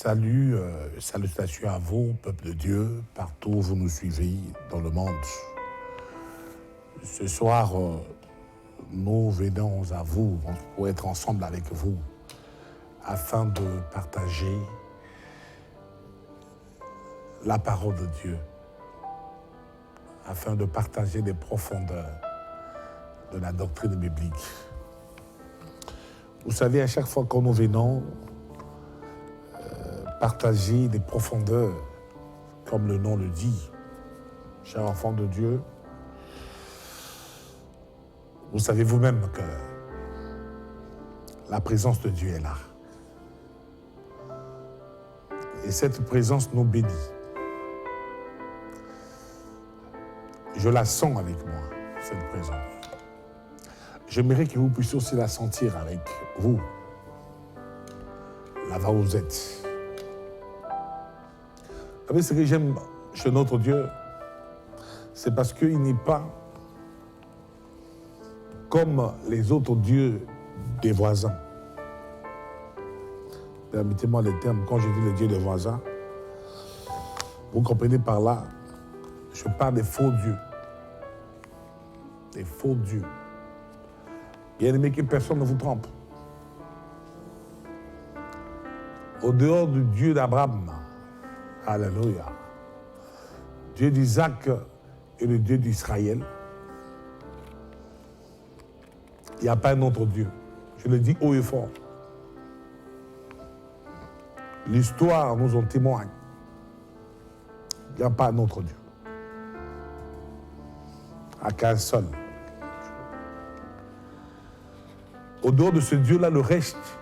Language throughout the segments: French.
Salut, salutations à vous, peuple de Dieu, partout où vous nous suivez dans le monde. Ce soir, nous venons à vous pour être ensemble avec vous afin de partager la parole de Dieu, afin de partager les profondeurs de la doctrine biblique. Vous savez, à chaque fois que nous venons partager des profondeurs, comme le nom le dit, chers enfants de Dieu, vous savez vous-même que la présence de Dieu est là. Et cette présence nous bénit. Je la sens avec moi, cette présence. J'aimerais que vous puissiez aussi la sentir avec vous, là-bas où vous êtes. Vous savez ce que j'aime chez notre Dieu? C'est parce qu'il n'est pas comme les autres dieux des voisins. Permettez-moi le terme, quand je dis les dieux des voisins, vous comprenez par là, je parle des faux dieux. Des faux dieux. Bien aimé, que personne ne vous trompe. Au dehors du Dieu d'Abraham, alléluia, Dieu d'Isaac et le Dieu d'Israël, il n'y a pas un autre Dieu. Je le dis haut et fort. L'histoire nous en témoigne. Il n'y a pas un autre Dieu. Il n'y a qu'un seul. Au dehors de ce Dieu-là, le reste,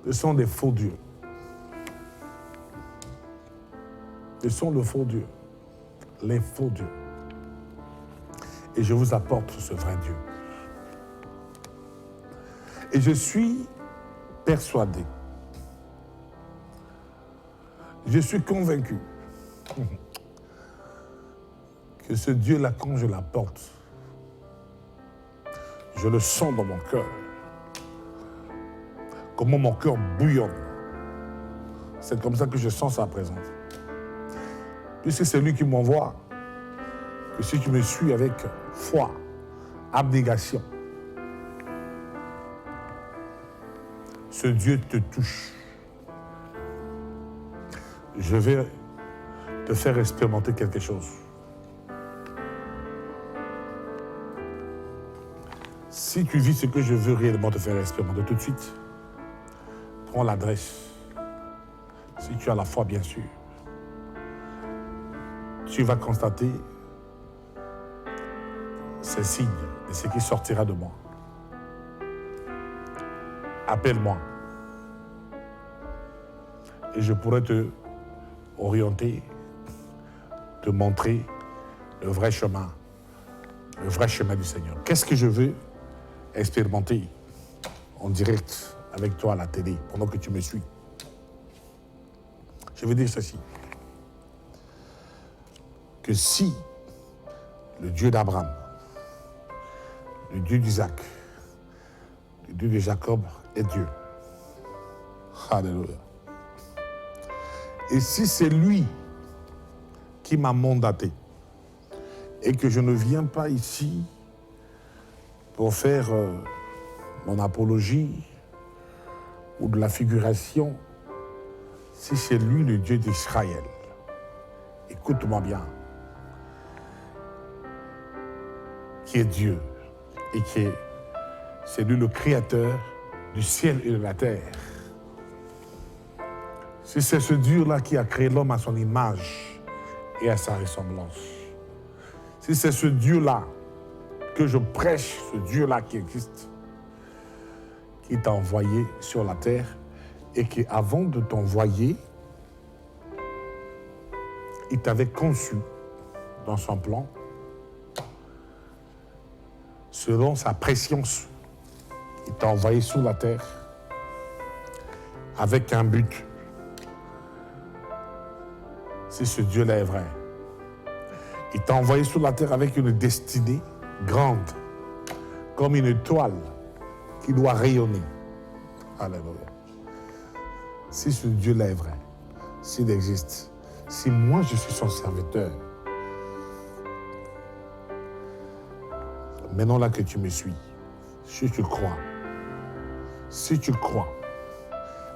ce sont des faux dieux. Ce sont le faux Dieu, les faux dieux. Et je vous apporte ce vrai Dieu. Et je suis persuadé, je suis convaincu que ce Dieu-là, quand je l'apporte, je le sens dans mon cœur. Comment mon cœur bouillonne. C'est comme ça que je sens sa présence. Puisque c'est lui qui m'envoie, que si tu me suis avec foi, abnégation, ce Dieu te touche. Je vais te faire expérimenter quelque chose. Si tu vis ce que je veux réellement te faire expérimenter tout de suite, prends l'adresse. Si tu as la foi, bien sûr. Tu vas constater ces signes et ce qui sortira de moi. Appelle-moi. Et je pourrai te orienter, te montrer le vrai chemin du Seigneur. Qu'est-ce que je veux expérimenter en direct avec toi à la télé pendant que tu me suis? Je veux dire ceci. Que si le Dieu d'Abraham, le Dieu d'Isaac, le Dieu de Jacob est Dieu. Alléluia. Et si c'est lui qui m'a mandaté et que je ne viens pas ici pour faire mon apologie ou de la figuration, si c'est lui le Dieu d'Israël, écoute-moi bien, qui est Dieu et c'est lui le créateur du ciel et de la terre. Si c'est ce Dieu-là qui a créé l'homme à son image et à sa ressemblance, si c'est ce Dieu-là que je prêche, ce Dieu-là qui existe, qui t'a envoyé sur la terre et qui, avant de t'envoyer, il t'avait conçu dans son plan selon sa préscience. Il t'a envoyé sur la terre avec un but. Si ce Dieu-là est vrai, il t'a envoyé sur la terre avec une destinée grande, comme une étoile qui doit rayonner. Alléluia. si ce Dieu-là est vrai, s'il existe, si moi je suis son serviteur, maintenant là que tu me suis, si tu crois,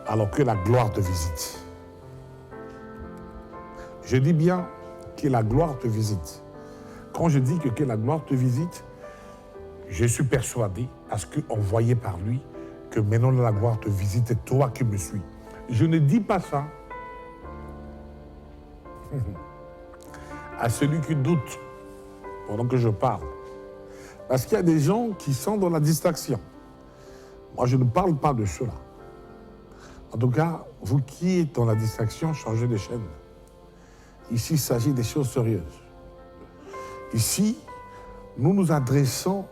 alors que la gloire te visite. Je dis bien que la gloire te visite. Quand je dis que la gloire te visite, je suis persuadé, parce qu'on voyait par lui, que maintenant la gloire te visite, et toi qui me suis. Je ne dis pas ça à celui qui doute pendant que je parle. Parce qu'il y a des gens qui sont dans la distraction. Moi, je ne parle pas de cela. En tout cas, vous qui êtes dans la distraction, changez de chaîne. Ici, il s'agit des choses sérieuses. Ici, nous nous adressons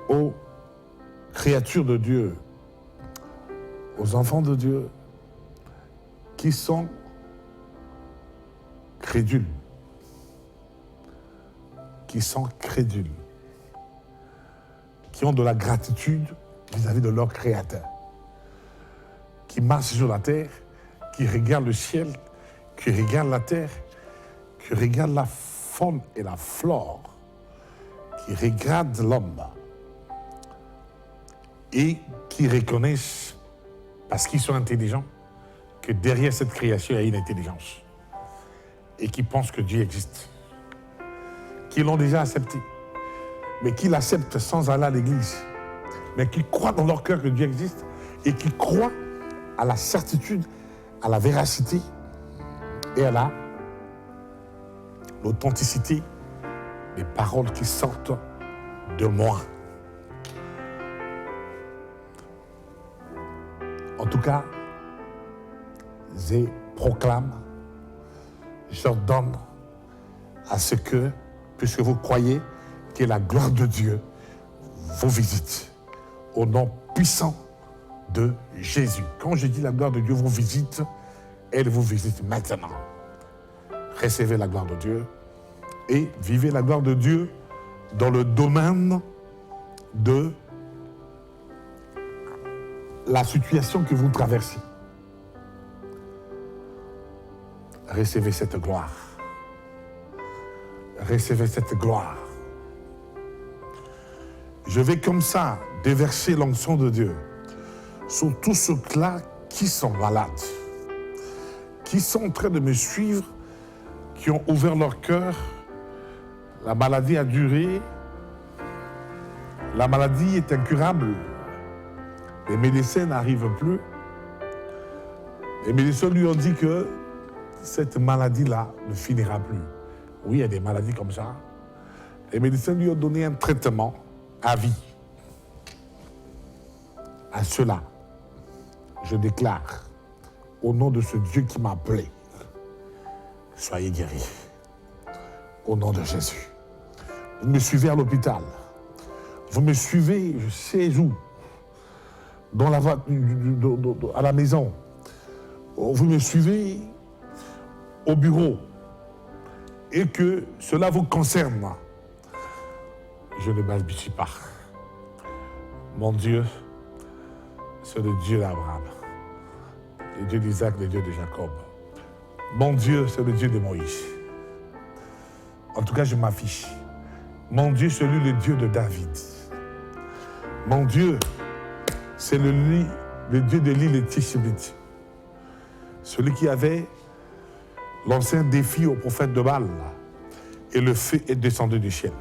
aux créatures de Dieu, aux enfants de Dieu qui sont crédules, qui ont de la gratitude vis-à-vis de leur Créateur, qui marchent sur la terre, qui regardent le ciel, qui regardent la terre, qui regardent la faune et la flore, qui regardent l'homme et qui reconnaissent, parce qu'ils sont intelligents, que derrière cette création, il y a une intelligence et qui pensent que Dieu existe, qui l'ont déjà accepté, mais qui l'acceptent sans aller à l'église, mais qui croient dans leur cœur que Dieu existe et qui croient à la certitude, à la véracité et à l'authenticité des paroles qui sortent de moi. En tout cas, je proclame, j'ordonne à ce que, puisque vous croyez que la gloire de Dieu vous visite, au nom puissant de Jésus. Quand je dis la gloire de Dieu vous visite, elle vous visite maintenant. Recevez la gloire de Dieu et vivez la gloire de Dieu dans le domaine de la situation que vous traversez. Recevez cette gloire. Recevez cette gloire. Je vais comme ça déverser l'onction de Dieu sur tous ceux-là qui sont malades, qui sont en train de me suivre, qui ont ouvert leur cœur. La maladie a duré. La maladie est incurable. Les médecins n'arrivent plus. Les médecins lui ont dit que cette maladie-là ne finira plus. Oui, il y a des maladies comme ça. Les médecins lui ont donné un traitement à vie. À cela, je déclare, au nom de ce Dieu qui m'a appelé, soyez guéris. Au nom de Jésus. Vous me suivez à l'hôpital. Vous me suivez, je sais où. Dans la à la maison. Vous me suivez au bureau. Et que cela vous concerne. Je ne balbutie pas. Mon Dieu, c'est le Dieu d'Abraham, le Dieu d'Isaac, le Dieu de Jacob. Mon Dieu, c'est le Dieu de Moïse. En tout cas, je m'affiche. Mon Dieu, c'est lui le Dieu de David. Mon Dieu, c'est le Dieu de l'île de Tishbit. Celui qui avait lancé un défi au prophète de Baal et le feu est descendu du ciel.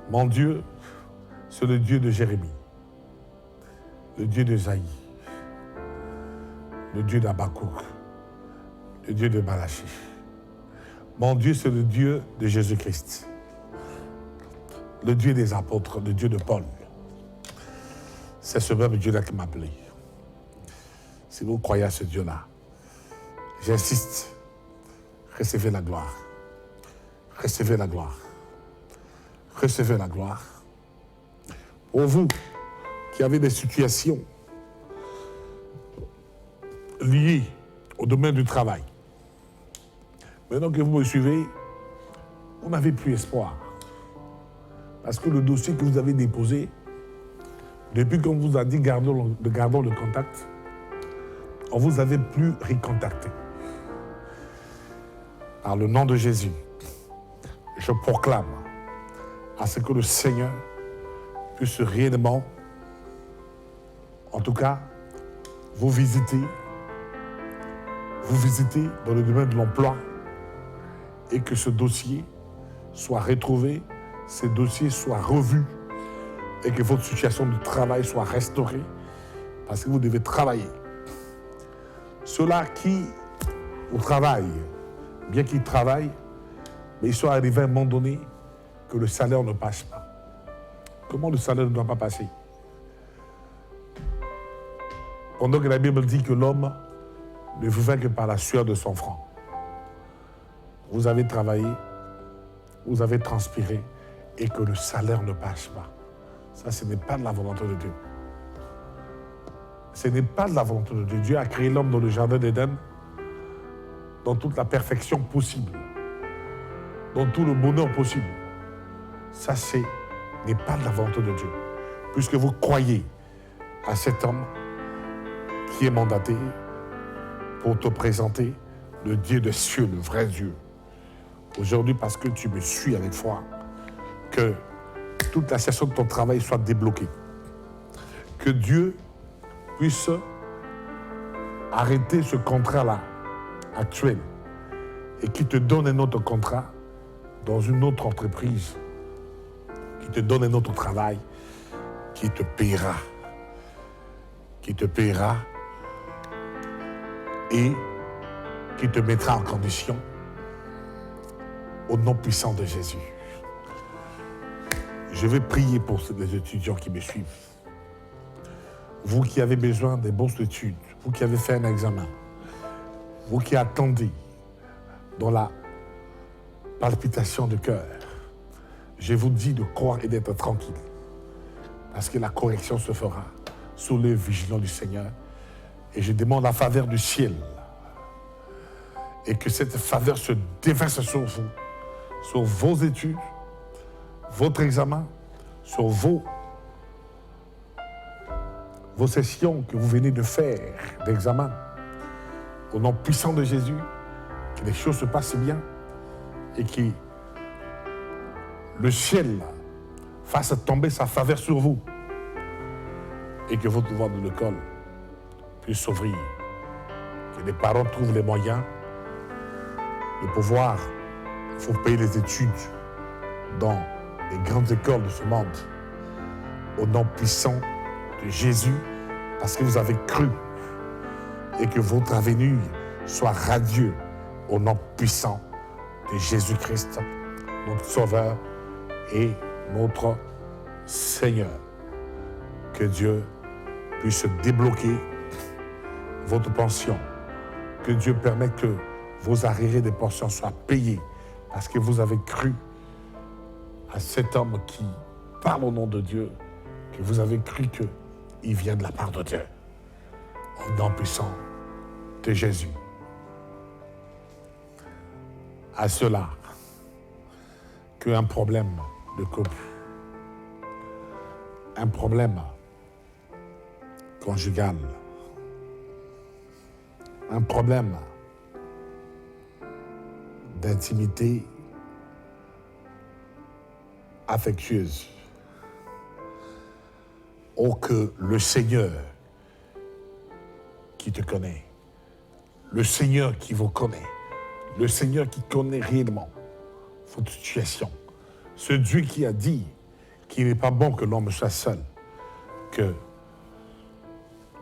Mon Dieu, c'est le Dieu de Jérémie, le Dieu d'Esaïe, le Dieu d'Habakkuk, le Dieu de Malachie. Mon Dieu, c'est le Dieu de Jésus-Christ, le Dieu des apôtres, le Dieu de Paul. C'est ce même Dieu-là qui m'a appelé. Si vous croyez à ce Dieu-là, j'insiste, recevez la gloire. Recevez la gloire. Recevez la gloire. Pour vous qui avez des situations liées au domaine du travail, maintenant que vous me suivez, vous n'avez plus espoir. Parce que le dossier que vous avez déposé, depuis qu'on vous a dit gardons le contact, on ne vous avait plus recontacté. Par le nom de Jésus, je proclame à ce que le Seigneur puisse réellement, en tout cas, vous visiter dans le domaine de l'emploi et que ce dossier soit retrouvé, ces dossiers soient revus et que votre situation de travail soit restaurée parce que vous devez travailler. Ceux-là qui, au travail, bien qu'ils travaillent, mais ils sont arrivés à un moment donné que le salaire ne passe pas. Comment le salaire ne doit pas passer? Pendant que la Bible dit que l'homme ne vivait que par la sueur de son front. Vous avez travaillé, vous avez transpiré et que le salaire ne passe pas. Ça, ce n'est pas de la volonté de Dieu. Ce n'est pas de la volonté de Dieu. Dieu a créé l'homme dans le jardin d'Éden dans toute la perfection possible, dans tout le bonheur possible. Ça, ce n'est pas de la volonté de Dieu. Puisque vous croyez à cet homme qui est mandaté pour te présenter le Dieu des cieux, le vrai Dieu. Aujourd'hui, parce que tu me suis avec foi, que toute la session de ton travail soit débloquée. Que Dieu puisse arrêter ce contrat-là actuel et qui te donne un autre contrat dans une autre entreprise, qui te donne un autre travail, qui te paiera et qui te mettra en condition au nom puissant de Jésus. Je vais prier pour les étudiants qui me suivent. Vous qui avez besoin des bourses d'études, vous qui avez fait un examen, vous qui attendez dans la palpitation de cœur, je vous dis de croire et d'être tranquille. Parce que la correction se fera sous l'œil vigilant du Seigneur. Et je demande la faveur du ciel. Et que cette faveur se déverse sur vous, sur vos études, votre examen, sur vos sessions que vous venez de faire d'examen. Au nom puissant de Jésus, que les choses se passent bien et que le ciel fasse tomber sa faveur sur vous et que votre devoir de l'école puisse s'ouvrir. Que les parents trouvent les moyens de pouvoir vous payer les études dans les grandes écoles de ce monde. Au nom puissant de Jésus, parce que vous avez cru et que votre avenir soit radieux au nom puissant de Jésus-Christ, notre Sauveur et notre Seigneur. Que Dieu puisse débloquer votre pension. Que Dieu permette que vos arriérés de pension soient payés parce que vous avez cru à cet homme qui parle au nom de Dieu, que vous avez cru qu'il vient de la part de Dieu. Au nom puissant de Jésus. À cela, qu'un problème de couple, un problème conjugal, un problème d'intimité affectueuse. Oh, que le Seigneur qui te connaît, le Seigneur qui vous connaît, le Seigneur qui connaît réellement votre situation, ce Dieu qui a dit qu'il n'est pas bon que l'homme soit seul, que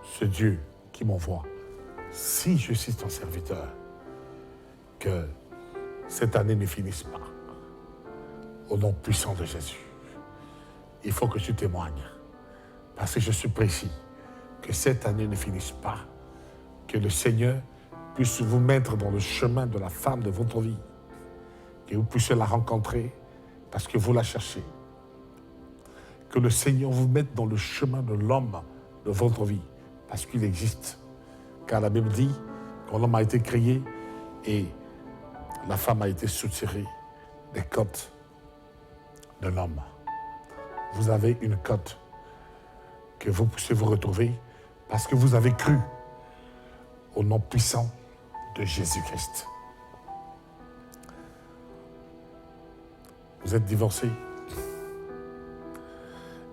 ce Dieu qui m'envoie, si je suis ton serviteur, que cette année ne finisse pas. Au nom puissant de Jésus, il faut que tu témoignes, parce que je suis précis, que cette année ne finisse pas, que le Seigneur puisse vous mettre dans le chemin de la femme de votre vie, que vous puissiez la rencontrer parce que vous la cherchez. Que le Seigneur vous mette dans le chemin de l'homme de votre vie parce qu'il existe. Car la Bible dit que l'homme a été créé et la femme a été soutirée des côtes de l'homme. Vous avez une côte que vous puissiez vous retrouver parce que vous avez cru au nom puissant de Jésus-Christ. Vous êtes divorcés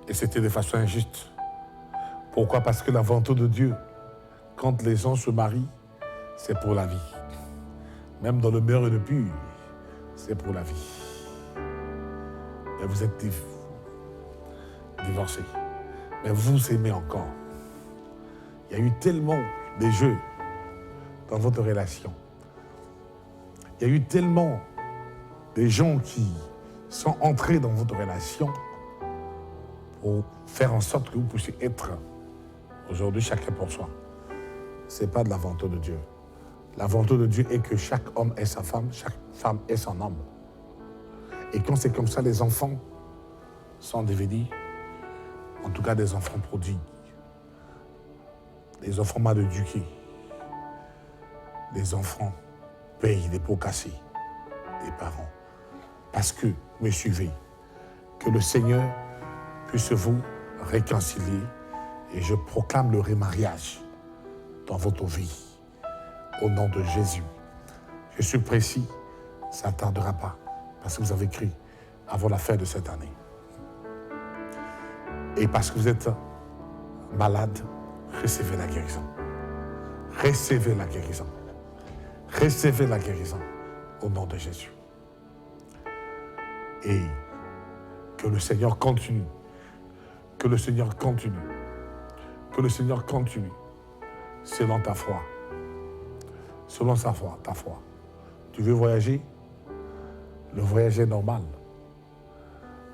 et c'était de façon injuste. Pourquoi? Parce que la volonté de Dieu, quand les gens se marient, c'est pour la vie. Même dans le meilleur et le pur, c'est pour la vie. Et vous êtes divorcés. Mais vous aimez encore. Il y a eu tellement de jeux dans votre relation. Il y a eu tellement de gens qui sont entrés dans votre relation pour faire en sorte que vous puissiez être aujourd'hui chacun pour soi. Ce n'est pas de la volonté de Dieu. La volonté de Dieu est que chaque homme ait sa femme, chaque femme ait son homme. Et quand c'est comme ça, les enfants sont devenus, en tout cas des enfants prodigues, des enfants mal éduqués, des enfants payent des pots cassés, des parents. Parce que, me suivez, que le Seigneur puisse vous réconcilier et je proclame le remariage dans votre vie. Au nom de Jésus. Je suis précis, ça ne tardera pas, parce que vous avez écrit avant la fin de cette année. Et parce que vous êtes malade, recevez la guérison. Recevez la guérison. Recevez la guérison au nom de Jésus. Et que le Seigneur continue. Que le Seigneur continue. Que le Seigneur continue selon ta foi. Selon sa foi, ta foi. Tu veux voyager? Le voyage est normal.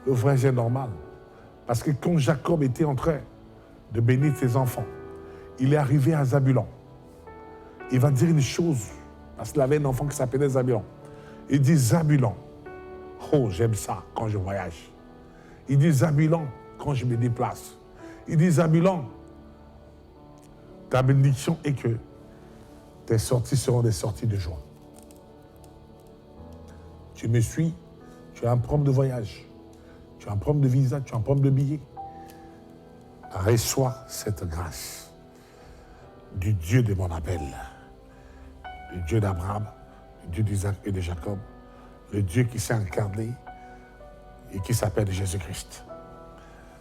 Le voyage est normal. Parce que quand Jacob était en train de bénir ses enfants, il est arrivé à Zabulon. Il va dire une chose, parce qu'il avait un enfant qui s'appelait Zabulon. Il dit Zabulon. Oh, j'aime ça quand je voyage. Il dit Zabulon quand je me déplace. Il dit Zabulon, ta bénédiction est que tes sorties seront des sorties de joie. Tu me suis, tu as un problème de voyage, tu as un problème de visa, tu as un problème de billet. Reçois cette grâce du Dieu de mon appel, le Dieu d'Abraham, le Dieu d'Isaac et de Jacob, le Dieu qui s'est incarné et qui s'appelle Jésus-Christ.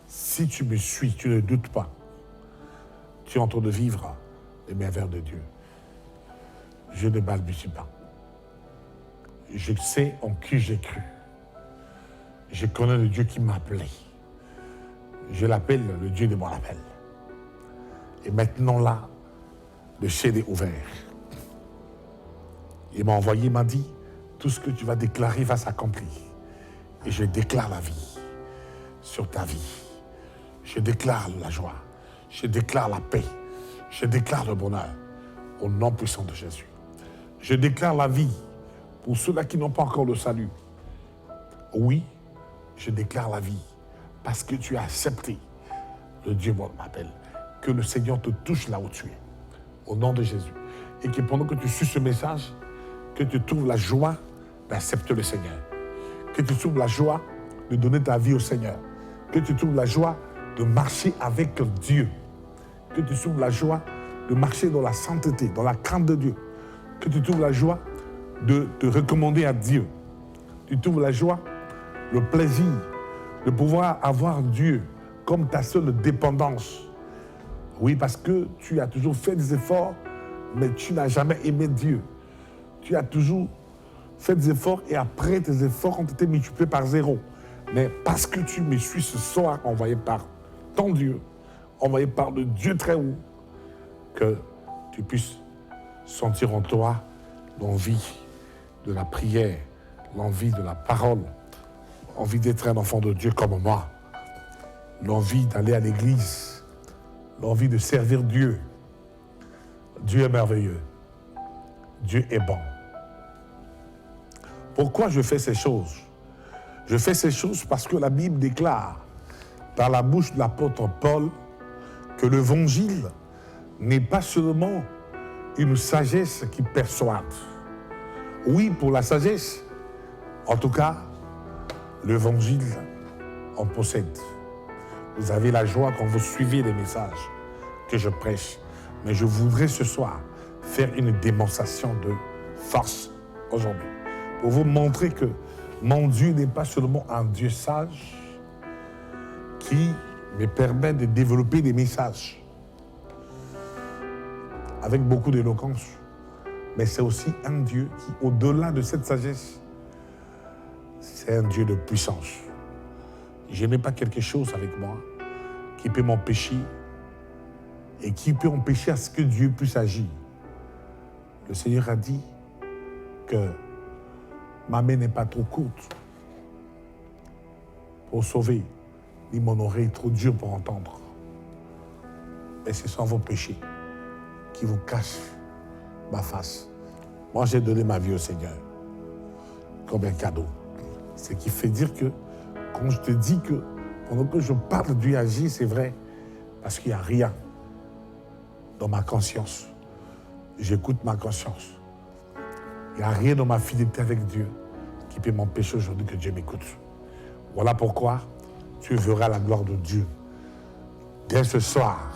Si tu me suis, tu ne doutes pas, tu es en train de vivre les merveilles de Dieu. Je ne balbutie pas. Je sais en qui j'ai cru. Je connais le Dieu qui m'a appelé. Je l'appelle le Dieu de mon appel. Et maintenant là, le ciel est ouvert. Il m'a envoyé, il m'a dit, tout ce que tu vas déclarer va s'accomplir. Et je déclare la vie sur ta vie. Je déclare la joie. Je déclare la paix. Je déclare le bonheur au nom puissant de Jésus. Je déclare la vie pour ceux-là qui n'ont pas encore le salut. Oui, je déclare la vie parce que tu as accepté le Dieu m'appelle. Que le Seigneur te touche là où tu es, au nom de Jésus. Et que pendant que tu suis ce message, que tu trouves la joie d'accepter le Seigneur. Que tu trouves la joie de donner ta vie au Seigneur. Que tu trouves la joie de marcher avec Dieu. Que tu trouves la joie de marcher dans la sainteté, dans la crainte de Dieu. Que tu trouves la joie de te recommander à Dieu. Tu trouves la joie, le plaisir de pouvoir avoir Dieu comme ta seule dépendance. Oui, parce que tu as toujours fait des efforts, mais tu n'as jamais aimé Dieu. Tu as toujours fait des efforts et après tes efforts ont été multipliés par 0. Mais parce que tu me suis ce soir envoyé par ton Dieu, envoyé par le Dieu très haut, que tu puisses sentir en toi l'envie de la prière, l'envie de la parole, l'envie d'être un enfant de Dieu comme moi, l'envie d'aller à l'église, l'envie de servir Dieu. Dieu est merveilleux. Dieu est bon. Pourquoi je fais ces choses? Je fais ces choses parce que la Bible déclare par la bouche de l'apôtre Paul que l'évangile n'est pas seulement une sagesse qui persuade. Oui, pour la sagesse, en tout cas, l'évangile en possède. Vous avez la joie quand vous suivez les messages que je prêche. Mais je voudrais ce soir faire une démonstration de force aujourd'hui. Pour vous montrer que mon Dieu n'est pas seulement un Dieu sage qui me permet de développer des messages avec beaucoup d'éloquence, mais c'est aussi un Dieu qui, au-delà de cette sagesse, c'est un Dieu de puissance. Je n'ai pas quelque chose avec moi qui peut m'empêcher et qui peut empêcher à ce que Dieu puisse agir. Le Seigneur a dit que ma main n'est pas trop courte pour sauver, ni mon oreille trop dure pour entendre. Mais ce sont vos péchés qui vous cachent ma face. Moi, j'ai donné ma vie au Seigneur comme un cadeau. Ce qui fait dire que quand je te dis que pendant que je parle, Dieu agit, c'est vrai, parce qu'il n'y a rien dans ma conscience. J'écoute ma conscience. Il n'y a rien dans ma fidélité avec Dieu qui peut m'empêcher aujourd'hui que Dieu m'écoute. Voilà pourquoi tu verras la gloire de Dieu. Dès ce soir,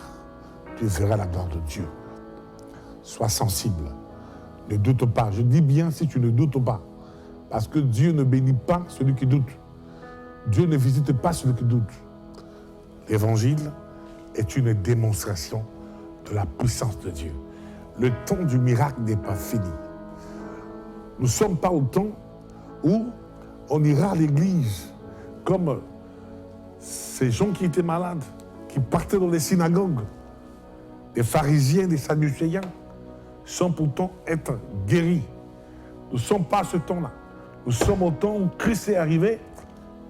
tu verras la gloire de Dieu. Sois sensible. Ne doute pas. Je dis bien si tu ne doutes pas. Parce que Dieu ne bénit pas celui qui doute. Dieu ne visite pas celui qui doute. L'évangile est une démonstration de la puissance de Dieu. Le temps du miracle n'est pas fini. Nous ne sommes pas au temps où on ira à l'église comme ces gens qui étaient malades, qui partaient dans les synagogues, des pharisiens, des sadducéens, sans pourtant être guéris. Nous ne sommes pas à ce temps-là. Nous sommes au temps où Christ est arrivé.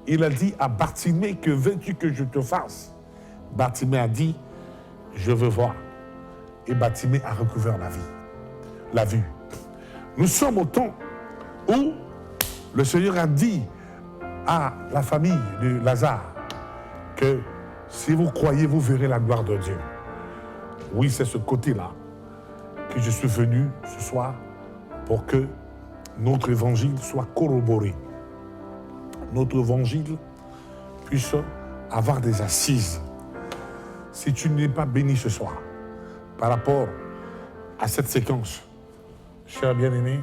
Il a dit à Bartimée, que veux-tu que je te fasse? Bartimée a dit, je veux voir. Et Bartimée a recouvert la vue. Nous sommes au temps où le Seigneur a dit à la famille de Lazare que si vous croyez, vous verrez la gloire de Dieu. Oui, c'est ce côté-là que je suis venu ce soir pour que notre évangile soit corroboré. Notre évangile puisse avoir des assises. Si tu n'es pas béni ce soir par rapport à cette séquence, cher bien-aimé,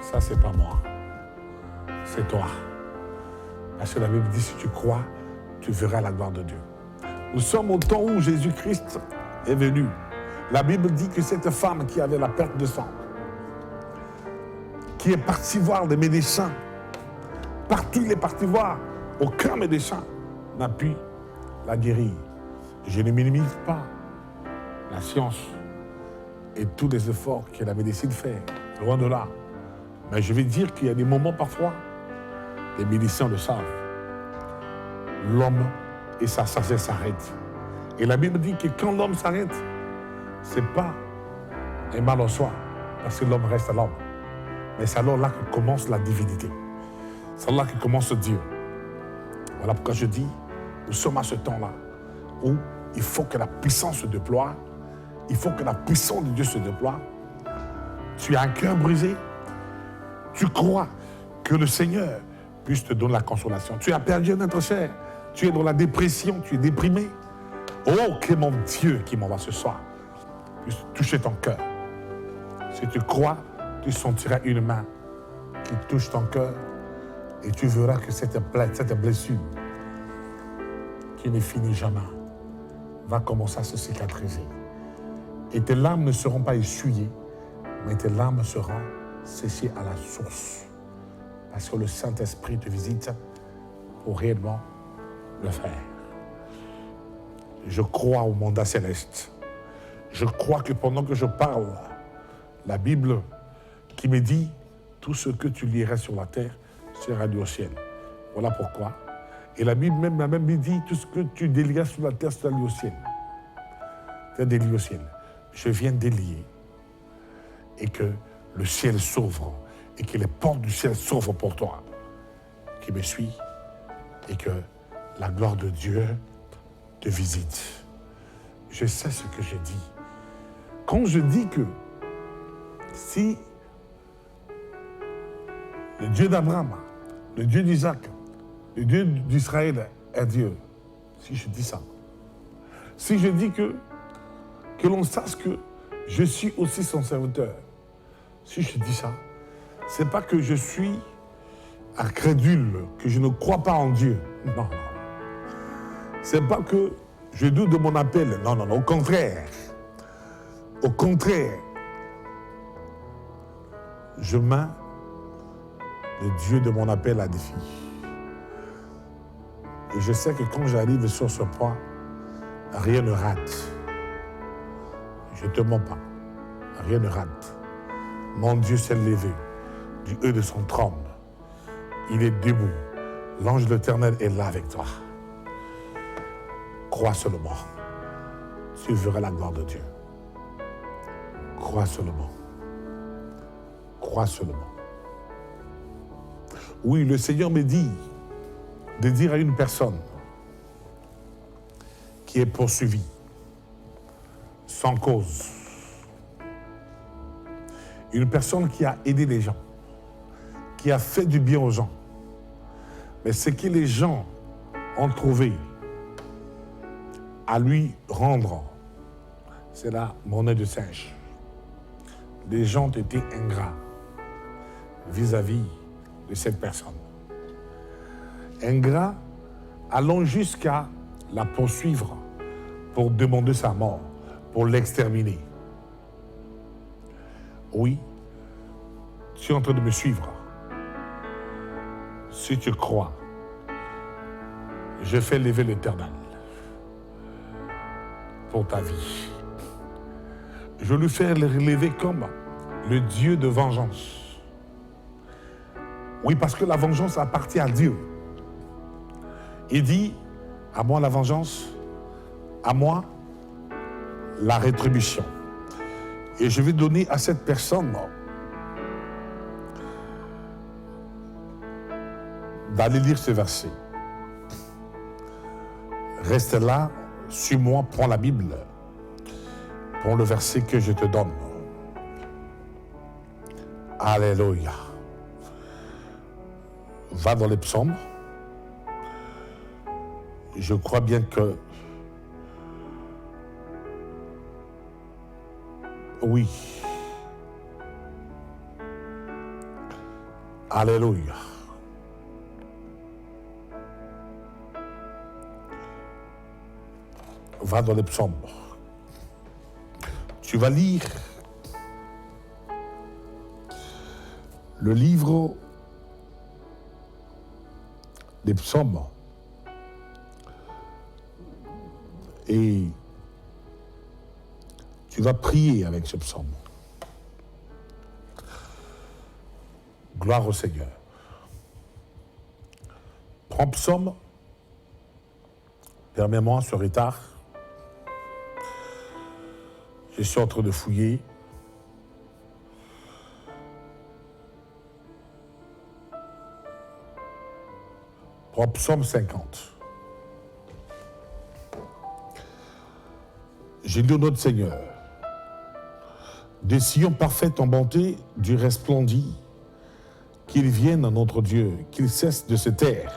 ça c'est pas moi, c'est toi. Parce que la Bible dit, si tu crois, tu verras la gloire de Dieu. Nous sommes au temps où Jésus-Christ est venu. La Bible dit que cette femme qui avait la perte de sang, qui est partie voir les médecins, partout il est parti voir, aucun médecin n'a pu la guérir. Je ne minimise pas la science et tous les efforts que la médecine fait, loin de là. Mais je vais dire qu'il y a des moments parfois, les médecins le savent, l'homme et sa sagesse s'arrêtent. Et la Bible dit que quand l'homme s'arrête, ce n'est pas un mal en soi, parce que l'homme reste l'homme. Mais c'est alors là que commence la divinité. C'est là que commence Dieu. Voilà pourquoi je dis, nous sommes à ce temps-là où il faut que la puissance se déploie. Il faut que la puissance de Dieu se déploie. Tu as un cœur brisé. Tu crois que le Seigneur puisse te donner la consolation. Tu as perdu un être cher. Tu es dans la dépression. Tu es déprimé. Oh, que mon Dieu qui m'envoie ce soir puisse toucher ton cœur. Si tu crois, tu sentiras une main qui touche ton cœur et tu verras que cette blessure qui ne finit jamais va commencer à se cicatriser. Et tes larmes ne seront pas essuyées, mais tes larmes seront séchées à la source. Parce que le Saint-Esprit te visite pour réellement le faire. Je crois au mandat céleste. Je crois que pendant que je parle, la Bible qui me dit tout ce que tu liras sur la terre sera lu au ciel. Voilà pourquoi. Et la Bible même dit tout ce que tu délieras sur la terre sera lu au ciel. C'est délié au ciel. Je viens délier et que le ciel s'ouvre et que les portes du ciel s'ouvrent pour toi qui me suis et que la gloire de Dieu te visite. Je sais ce que je dis. Quand je dis que si le Dieu d'Abraham, le Dieu d'Isaac, le Dieu d'Israël est Dieu, si je dis ça, si je dis que l'on sache que je suis aussi son serviteur. Si je dis ça, c'est pas que je suis incrédule, que je ne crois pas en Dieu. Non. C'est pas que je doute de mon appel. Non. Au contraire. Au contraire. Je mets le Dieu de mon appel à défi. Et je sais que quand j'arrive sur ce point, rien ne rate. Je ne te mens pas. Rien ne rate. Mon Dieu s'est levé du haut de son trône. Il est debout. L'ange de l'Éternel est là avec toi. Crois seulement. Tu verras la gloire de Dieu. Crois seulement. Crois seulement. Oui, le Seigneur me dit de dire à une personne qui est poursuivie sans cause, une personne qui a aidé les gens, qui a fait du bien aux gens, mais ce que les gens ont trouvé à lui rendre, c'est la monnaie de singe. Les gens ont été ingrats vis-à-vis de cette personne. Ingrats, allant jusqu'à la poursuivre pour demander sa mort, pour l'exterminer. Oui, tu es en train de me suivre. Si tu crois, je fais lever l'Éternel pour ta vie. Je lui fais le relever comme le Dieu de vengeance. Oui, parce que la vengeance appartient à Dieu. Il dit, à moi la vengeance, à moi la rétribution. Et je vais donner à cette personne d'aller lire ce verset. Reste là, suis-moi, prends la Bible, prends le verset que je te donne. Alléluia. Va dans les psaumes. Je crois bien que oui. Alléluia. Va dans les psaumes. Tu vas lire le livre des psaumes. Et tu vas prier avec ce psaume. Gloire au Seigneur. Prends psaume. Permets-moi ce retard. Je suis en train de fouiller. Prends psaume 50. J'ai lu notre Seigneur. Des sillons parfaits en bonté, du resplendit, qu'il vienne à notre Dieu, qu'il cesse de se taire.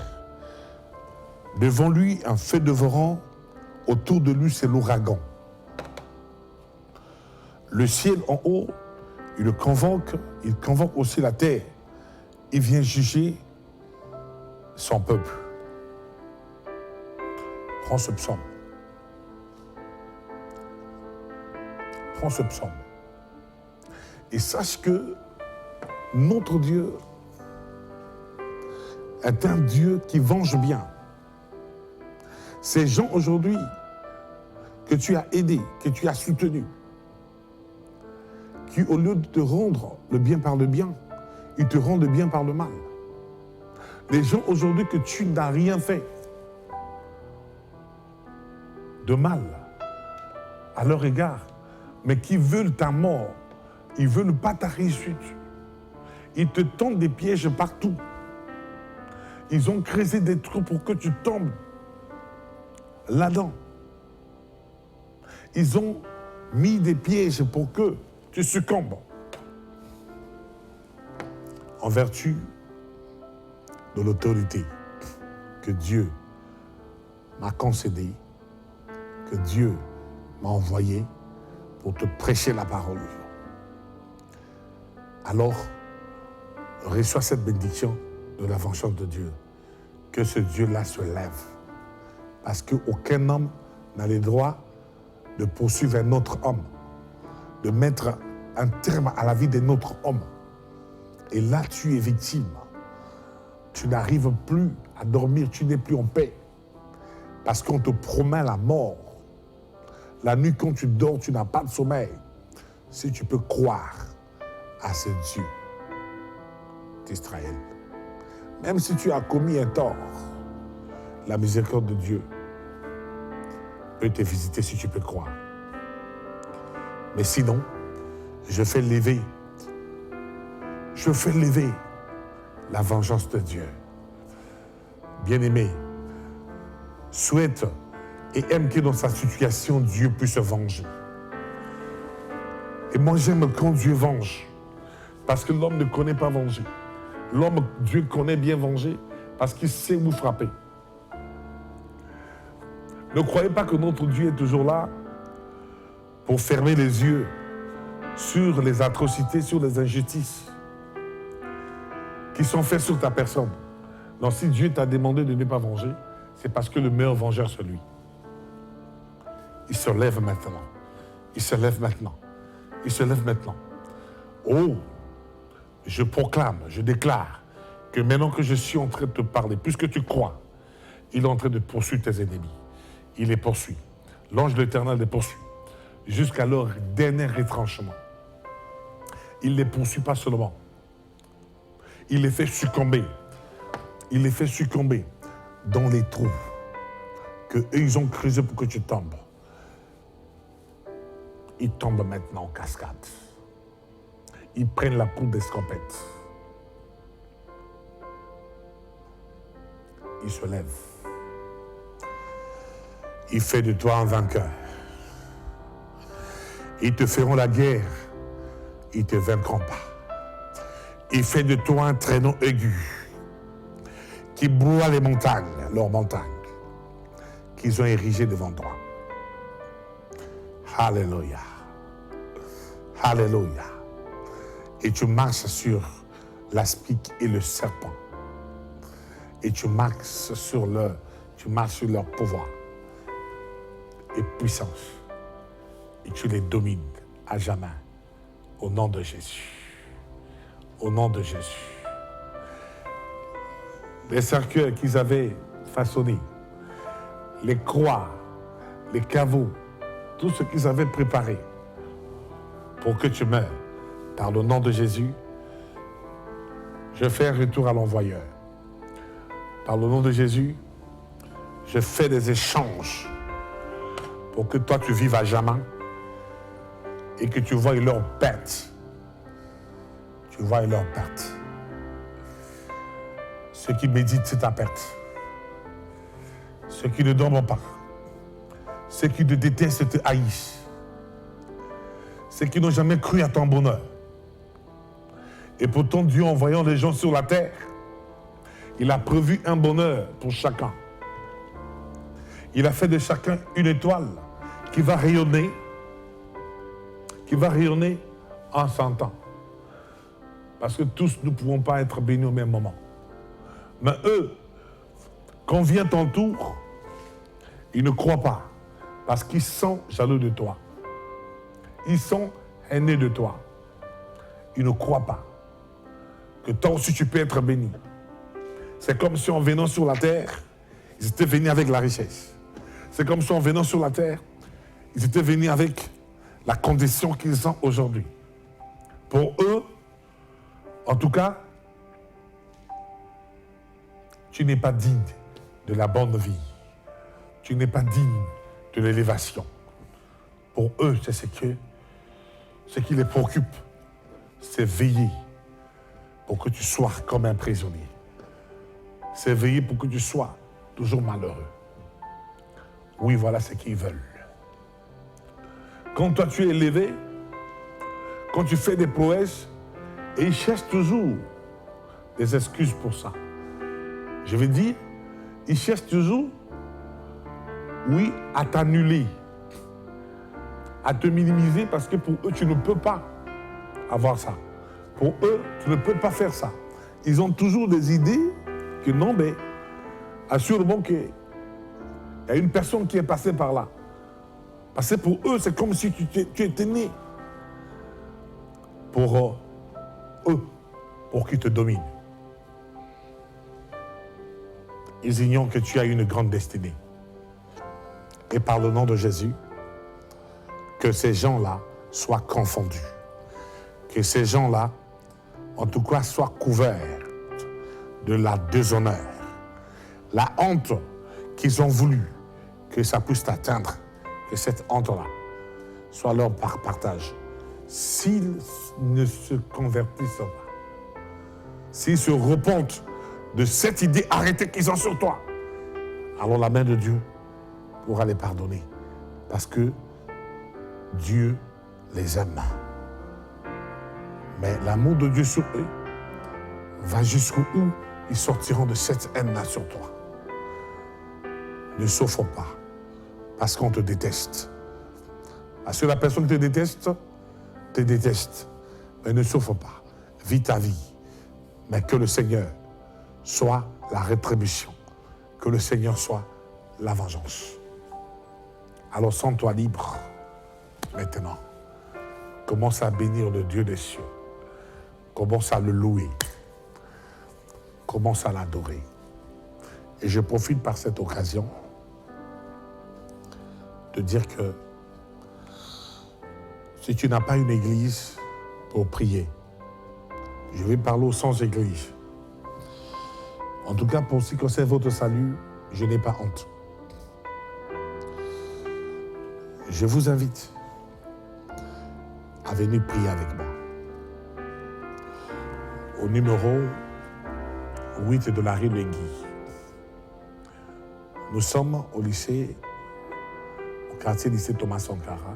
Devant lui, un feu dévorant, autour de lui, c'est l'ouragan. Le ciel en haut, il convoque aussi la terre. Il vient juger son peuple. Prends ce psaume. Prends ce psaume. Et sache que notre Dieu est un Dieu qui venge bien. Ces gens aujourd'hui que tu as aidés, que tu as soutenus, qui au lieu de te rendre le bien par le bien, ils te rendent le bien par le mal. Les gens aujourd'hui que tu n'as rien fait de mal à leur égard, mais qui veulent ta mort, ils ne veulent pas ta réussite. Ils te tendent des pièges partout. Ils ont creusé des trous pour que tu tombes là-dedans. Ils ont mis des pièges pour que tu succombes. En vertu de l'autorité que Dieu m'a concédée, que Dieu m'a envoyée, pour te prêcher la parole. Alors, reçois cette bénédiction de la vengeance de Dieu. Que ce Dieu-là se lève. Parce qu'aucun homme n'a le droit de poursuivre un autre homme, de mettre un terme à la vie d'un autre homme. Et là, tu es victime. Tu n'arrives plus à dormir, tu n'es plus en paix. Parce qu'on te promet la mort. La nuit, quand tu dors, tu n'as pas de sommeil. Si tu peux croire à ce Dieu d'Israël, même si tu as commis un tort, la miséricorde de Dieu peut te visiter si tu peux croire. Mais sinon, je fais lever la vengeance de Dieu. Bien-aimé, souhaite et aime que dans sa situation, Dieu puisse se venger. Et moi, j'aime quand Dieu venge, parce que l'homme ne connaît pas venger. L'homme, Dieu connaît bien venger, parce qu'il sait où frapper. Ne croyez pas que notre Dieu est toujours là pour fermer les yeux sur les atrocités, sur les injustices qui sont faites sur ta personne. Non, si Dieu t'a demandé de ne pas venger, c'est parce que le meilleur vengeur, c'est lui. Il se lève maintenant. Il se lève maintenant. Il se lève maintenant. Oh, je proclame, je déclare que maintenant que je suis en train de te parler, puisque tu crois, il est en train de poursuivre tes ennemis. Il les poursuit. L'ange de l'Éternel les poursuit jusqu'à leur dernier retranchement. Il ne les poursuit pas seulement. Il les fait succomber. Il les fait succomber dans les trous qu'eux, ils ont creusés pour que tu tombes. Ils tombent maintenant en cascade. Ils prennent la poudre d'escampette. Ils se lèvent. Il fait de toi un vainqueur. Ils te feront la guerre. Ils ne te vaincront pas. Il fait de toi un traîneau aigu qui broie les montagnes, leurs montagnes, qu'ils ont érigées devant toi. Alléluia. Alléluia. Et tu marches sur l'aspic et le serpent. Et tu marches sur leur pouvoir et puissance. Et tu les domines à jamais. Au nom de Jésus. Au nom de Jésus. Les cercueils qu'ils avaient façonnés, les croix, les caveaux, tout ce qu'ils avaient préparé pour que tu meurs, par le nom de Jésus, je fais un retour à l'envoyeur. Par le nom de Jésus, je fais des échanges pour que toi tu vives à jamais et que tu voies leur perte. Tu vois leur perte. Ceux qui méditent, c'est ta perte. Ceux qui ne dorment pas. Ceux qui te détestent te haïssent. Ceux qui n'ont jamais cru à ton bonheur. Et pourtant, Dieu, en voyant les gens sur la terre, il a prévu un bonheur pour chacun. Il a fait de chacun une étoile qui va rayonner en 100 ans. Parce que tous ne pouvons pas être bénis au même moment. Mais eux, quand vient ton tour, ils ne croient pas. Parce qu'ils sont jaloux de toi. Ils sont haineux de toi. Ils ne croient pas que toi aussi tu peux être béni. C'est comme si en venant sur la terre, ils étaient venus avec la richesse. C'est comme si en venant sur la terre, ils étaient venus avec la condition qu'ils ont aujourd'hui. Pour eux, en tout cas, tu n'es pas digne de la bonne vie. Tu n'es pas digne de l'élévation. Pour eux, c'est ce qui les préoccupe, c'est veiller pour que tu sois comme un prisonnier. C'est veiller pour que tu sois toujours malheureux. Oui, voilà ce qu'ils veulent. Quand toi tu es élevé, quand tu fais des prouesses, et ils cherchent toujours des excuses pour ça. Je veux dire, ils cherchent toujours, oui, à t'annuler, à te minimiser parce que pour eux, tu ne peux pas avoir ça. Pour eux, tu ne peux pas faire ça. Ils ont toujours des idées que non, mais assure-moi qu'il y a une personne qui est passée par là. Parce que pour eux, c'est comme si tu étais né. Pour eux, pour qu'ils te dominent. Ils ignorent que tu as une grande destinée. Et par le nom de Jésus, que ces gens-là soient confondus. Que ces gens-là, en tout cas, soient couverts de la déshonneur. La honte qu'ils ont voulu que ça puisse t'atteindre, que cette honte-là soit leur partage. S'ils ne se convertissent pas, s'ils se repentent de cette idée arrêtée qu'ils ont sur toi, alors la main de Dieu pourra les pardonner. Parce que Dieu les aime. Mais l'amour de Dieu sur eux va jusqu'où ils sortiront de cette haine-là sur toi. Ne souffre pas parce qu'on te déteste. Parce que la personne qui te déteste. Mais ne souffre pas. Vis ta vie. Mais que le Seigneur soit la rétribution. Que le Seigneur soit la vengeance. Alors sens-toi libre maintenant. Commence à bénir le Dieu des cieux. Commence à le louer. Commence à l'adorer. Et je profite par cette occasion de dire que si tu n'as pas une église pour prier, je vais parler aux sans église. En tout cas, pour ce qui concerne votre salut, je n'ai pas honte. Je vous invite à venir prier avec moi. Au numéro 8 de la rue Lengui. Nous sommes au lycée, au quartier lycée Thomas Sankara.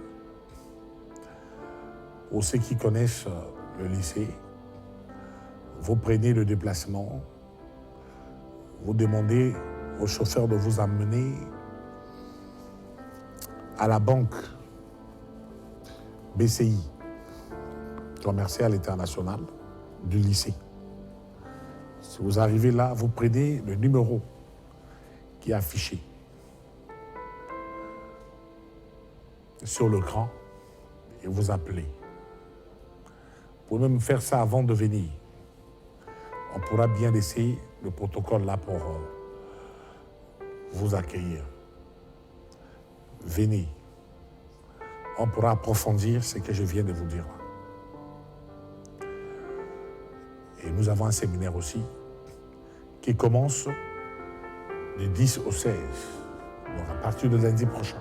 Pour ceux qui connaissent le lycée, vous prenez le déplacement, vous demandez au chauffeur de vous amener à la banque BCI, commerciale internationale du lycée. Si vous arrivez là, vous prenez le numéro qui est affiché sur l'écran et vous appelez. Vous pouvez même faire ça avant de venir. On pourra bien laisser le protocole là pour vous accueillir. Venez. On pourra approfondir ce que je viens de vous dire. Et nous avons un séminaire aussi qui commence du 10 au 16, donc à partir de lundi prochain.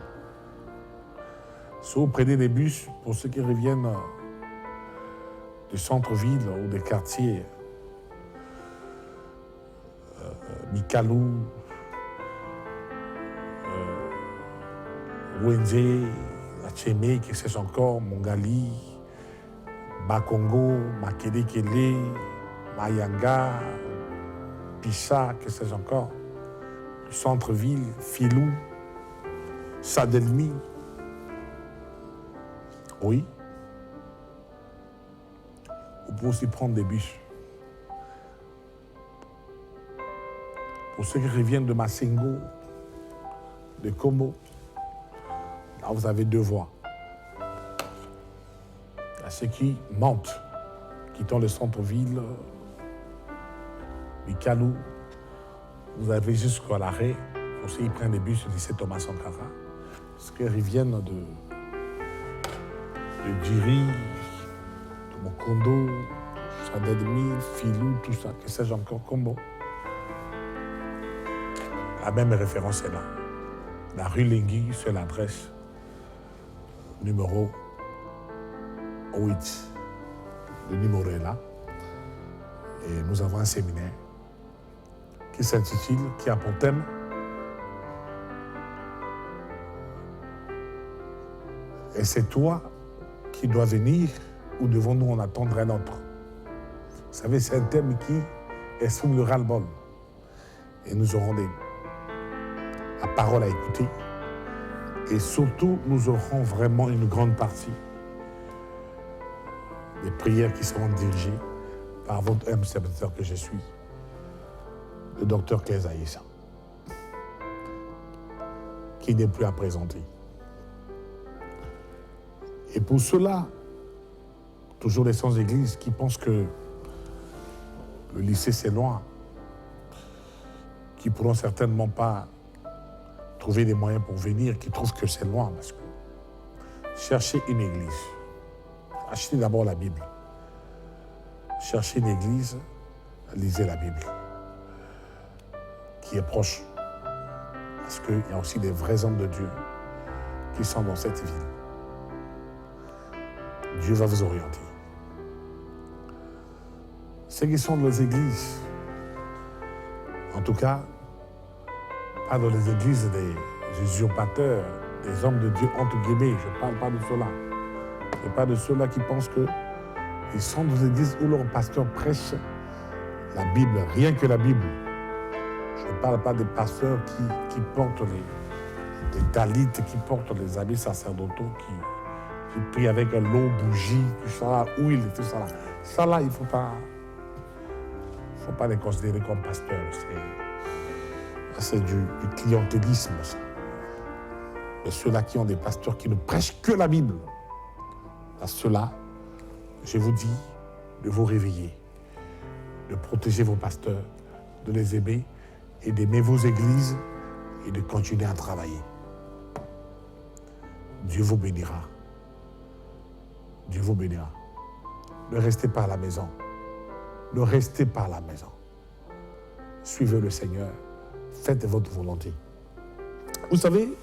Si vous prenez des bus, pour ceux qui reviennent du centre-ville ou des quartiers, Mikalou, Wenze, Acheme, qui sais-je encore, Mongali, Bakongo, Makelekele, Mayanga, Pissa, que sais-je encore, le centre-ville, Filou, Sadelmi. Oui. Vous pouvez aussi prendre des bus. Pour ceux qui reviennent de Massengo, de Como, là vous avez deux voies. Il y a ceux qui montent, quittant le centre-ville, Mikalou, vous avez jusqu'à l'arrêt. Pour ceux qui prennent des bus du lycée Thomas Sankara, parce qu'ils reviennent de Diri, de Mokondo, Sadedmi, Filou, tout ça, que sais-je encore, Combo. La même référence est là. La rue Lengui, c'est l'adresse numéro 8. Le numéro est là. Et nous avons un séminaire qui s'intitule, qui a pour thème et c'est toi qui dois venir ou devons-nous en attendre un autre? Vous savez, c'est un thème qui exprime le ras-le-bol. Et nous aurons la parole à écouter Et surtout, nous aurons vraiment une grande partie des prières qui seront dirigées par votre humble serviteur que je suis, le docteur Keza Issa, qui n'est plus à présenter. Et pour cela, toujours les sans-églises qui pensent que le lycée c'est loin, qui ne pourront certainement pas trouver des moyens pour venir, qui trouvent que c'est loin. Parce que cherchez une église. Achetez d'abord la Bible. Cherchez une église, lisez la Bible, qui est proche. Parce qu'il y a aussi des vrais hommes de Dieu qui sont dans cette ville. Dieu va vous orienter. Ceux qui sont dans les églises, en tout cas, pas dans les églises des usurpateurs, des hommes de Dieu entre guillemets, je ne parle pas de cela. Je ne parle pas de ceux-là qui pensent qu'ils sont dans les églises où leur pasteur prêche la Bible, rien que la Bible. Je ne parle pas des pasteurs qui portent les talites, qui portent les habits sacerdotaux, qui prient avec l'eau, bougie, tout ça, huile, tout ça. Ça là, il ne faut pas les considérer comme pasteurs. C'est du clientélisme, ça. Mais ceux-là qui ont des pasteurs qui ne prêchent que la Bible, à ceux-là, je vous dis de vous réveiller, de protéger vos pasteurs, de les aimer et d'aimer vos églises et de continuer à travailler. Dieu vous bénira. Dieu vous bénira. Ne restez pas à la maison. Ne restez pas à la maison. Suivez le Seigneur. Faites votre volonté. Vous savez,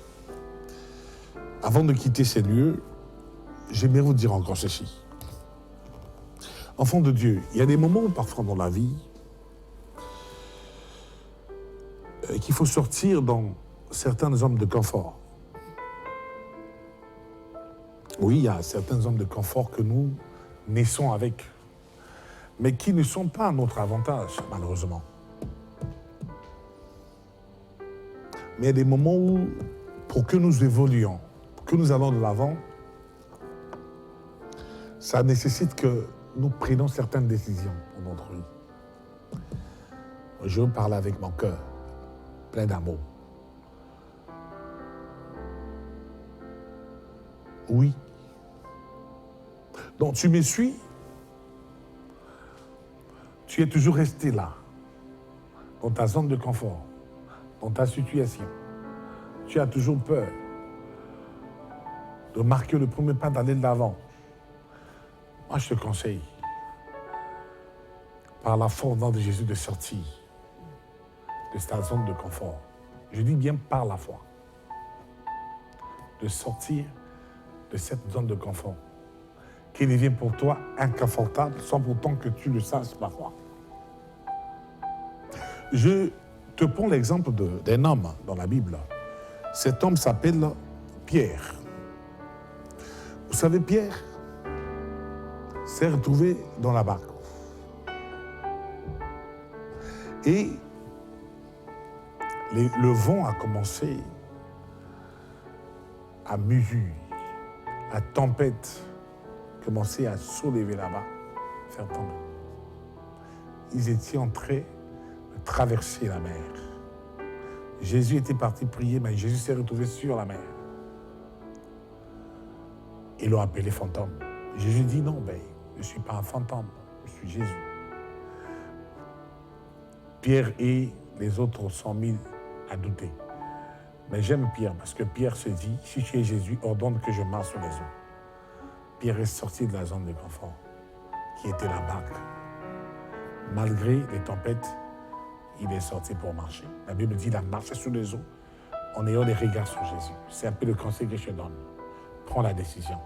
avant de quitter ces lieux, j'aimerais vous dire encore ceci. Enfants de Dieu, il y a des moments parfois dans la vie qu'il faut sortir dans certaines zones de confort. Oui, il y a certaines zones de confort que nous naissons avec, mais qui ne sont pas à notre avantage, malheureusement. Mais il y a des moments où, pour que nous évoluions, pour que nous allons de l'avant, ça nécessite que nous prenions certaines décisions pour notre vie. Je veux parler avec mon cœur, plein d'amour. Oui. Donc tu me suis, tu es toujours resté là, dans ta zone de confort, dans ta situation. Tu as toujours peur de marquer le premier pas, d'aller de l'avant. Moi, je te conseille, par la force de Jésus, de sortir de ta zone de confort. Je dis bien par la foi. De sortir de cette zone de confort qui devient pour toi inconfortable sans pourtant que tu le saches parfois. Je te prends l'exemple d'un homme dans la Bible. Cet homme s'appelle Pierre. Vous savez, Pierre s'est retrouvé dans la barque. Et le vent a commencé à mugir. La tempête commençait à soulever là-bas, faire tomber. Ils étaient en train de traverser la mer. Jésus était parti prier, mais Jésus s'est retrouvé sur la mer. Ils l'ont appelé fantôme. Jésus dit non, ben, je ne suis pas un fantôme, je suis Jésus. Pierre et les autres sont mis à douter. Mais j'aime Pierre parce que Pierre se dit, si tu es Jésus, ordonne que je marche sur les eaux. Pierre est sorti de la zone de confort, qui était la barque. Malgré les tempêtes, il est sorti pour marcher. La Bible dit, il a marché sur les eaux en ayant des regards sur Jésus. C'est un peu le conseil que je te donne. Prends la décision.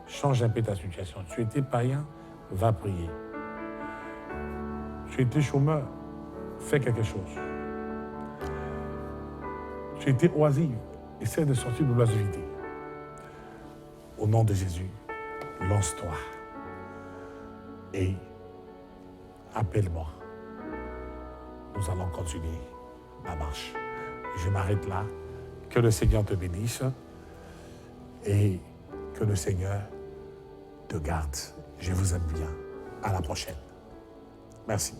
Change un peu ta situation. Tu étais païen, va prier. Tu étais chômeur, fais quelque chose. Tu étais oisif, essaie de sortir de l'oisiveté. Au nom de Jésus, lance-toi et appelle-moi. Nous allons continuer la marche. Je m'arrête là. Que le Seigneur te bénisse. et que le Seigneur te garde. Je vous aime bien. À la prochaine. Merci.